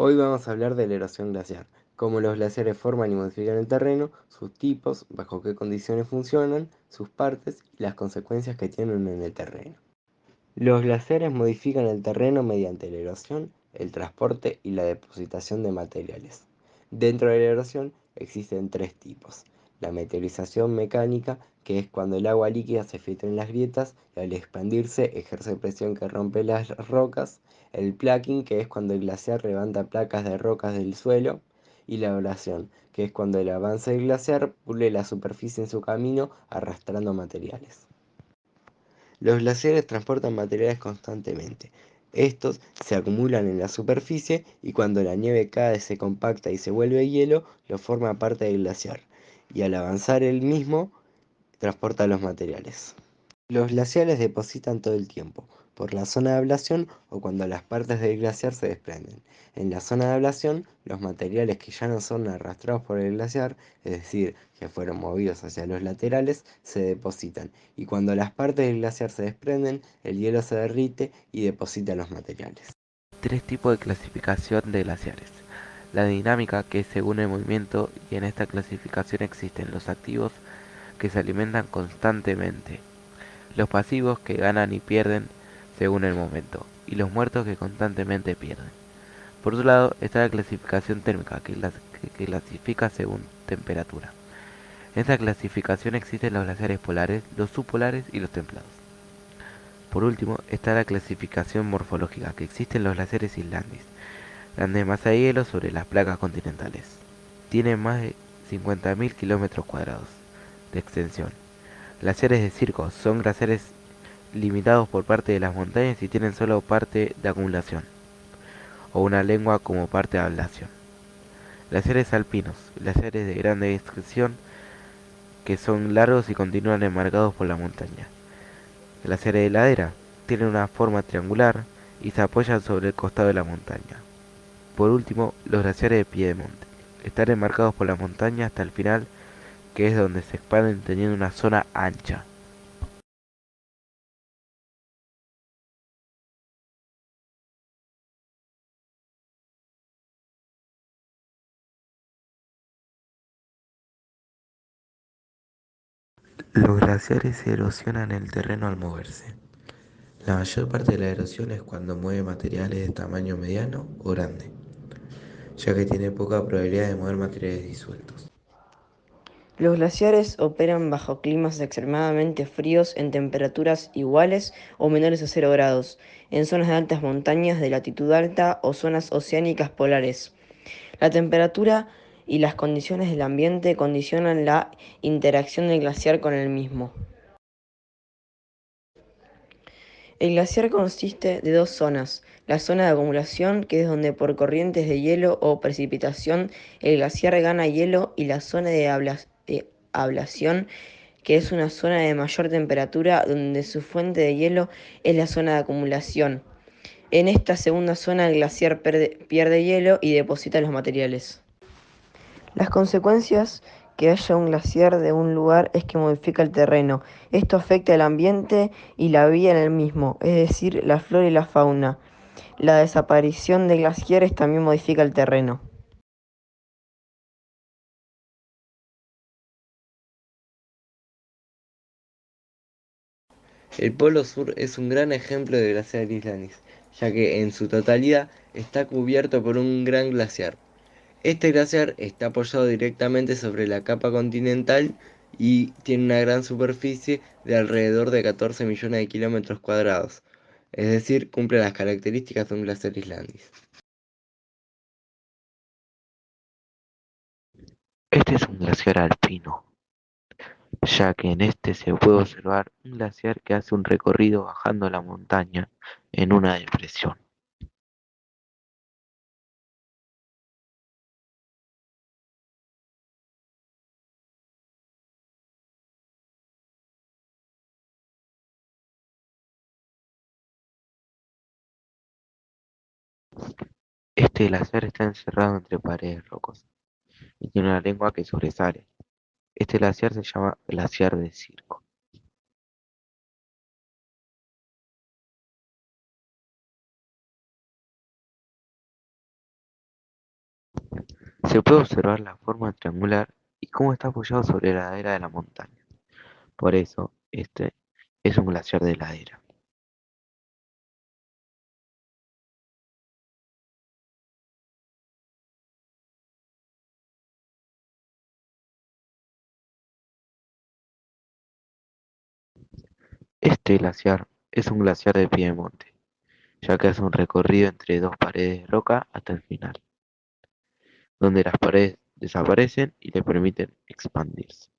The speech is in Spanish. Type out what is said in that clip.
Hoy vamos a hablar de la erosión glaciar, cómo los glaciares forman y modifican el terreno, sus tipos, bajo qué condiciones funcionan, sus partes y las consecuencias que tienen en el terreno. Los glaciares modifican el terreno mediante la erosión, el transporte y la depositación de materiales. Dentro de la erosión existen tres tipos. La meteorización mecánica, que es cuando el agua líquida se filtra en las grietas y al expandirse ejerce presión que rompe las rocas. El placking, que es cuando el glaciar levanta placas de rocas del suelo. Y la abrasión, que es cuando el avance del glaciar pule la superficie en su camino arrastrando materiales. Los glaciares transportan materiales constantemente. Estos se acumulan en la superficie y cuando la nieve cae se compacta y se vuelve hielo, lo forma parte del glaciar. Y al avanzar el mismo, transporta los materiales. Los glaciares depositan todo el tiempo, por la zona de ablación o cuando las partes del glaciar se desprenden. En la zona de ablación, los materiales que ya no son arrastrados por el glaciar, es decir, que fueron movidos hacia los laterales, se depositan. Y cuando las partes del glaciar se desprenden, el hielo se derrite y deposita los materiales. Tres tipos de clasificación de glaciares. La dinámica, que es según el movimiento, y en esta clasificación existen los activos, que se alimentan constantemente, los pasivos, que ganan y pierden según el momento, y los muertos, que constantemente pierden. Por otro lado está la clasificación térmica, que clasifica según temperatura. En esta clasificación existen los glaciares polares, los subpolares y los templados. Por último está la clasificación morfológica, que existen los glaciares islandes, grandes masas de hielo sobre las placas continentales. Tienen más de 50.000 kilómetros cuadrados de extensión. Glaciares de circo son glaciares limitados por parte de las montañas y tienen solo parte de acumulación, o una lengua como parte de ablación. Glaciares alpinos, glaciares de grande extensión que son largos y continúan enmarcados por la montaña. Glaciares de ladera, tienen una forma triangular y se apoyan sobre el costado de la montaña. Por último, los glaciares de piedemonte. Están enmarcados por la montaña hasta el final, que es donde se expanden teniendo una zona ancha. Los glaciares erosionan el terreno al moverse. La mayor parte de la erosión es cuando mueve materiales de tamaño mediano o grande, ya que tiene poca probabilidad de mover materiales disueltos. Los glaciares operan bajo climas extremadamente fríos en temperaturas iguales o menores a 0 grados, en zonas de altas montañas de latitud alta o zonas oceánicas polares. La temperatura y las condiciones del ambiente condicionan la interacción del glaciar con el mismo. El glaciar consiste de dos zonas: la zona de acumulación, que es donde por corrientes de hielo o precipitación el glaciar gana hielo, y la zona de ablación, que es una zona de mayor temperatura donde su fuente de hielo es la zona de acumulación. En esta segunda zona el glaciar pierde hielo y deposita los materiales. Las consecuencias que haya un glaciar de un lugar es que modifica el terreno. Esto afecta el ambiente y la vida en el mismo, es decir, la flora y la fauna. La desaparición de glaciares también modifica el terreno. El Polo Sur es un gran ejemplo de glaciar islandés, ya que en su totalidad está cubierto por un gran glaciar. Este glaciar está apoyado directamente sobre la capa continental y tiene una gran superficie de alrededor de 14 millones de kilómetros cuadrados, es decir, cumple las características de un glaciar islandés. Este es un glaciar alpino, ya que en este se puede observar un glaciar que hace un recorrido bajando la montaña en una depresión. Este glaciar está encerrado entre paredes rocosas y tiene una lengua que sobresale. Este glaciar se llama glaciar de circo. Se puede observar la forma triangular y cómo está apoyado sobre la ladera de la montaña. Por eso, este es un glaciar de ladera. Este glaciar es un glaciar de piedemonte, ya que hace un recorrido entre dos paredes de roca hasta el final, donde las paredes desaparecen y le permiten expandirse.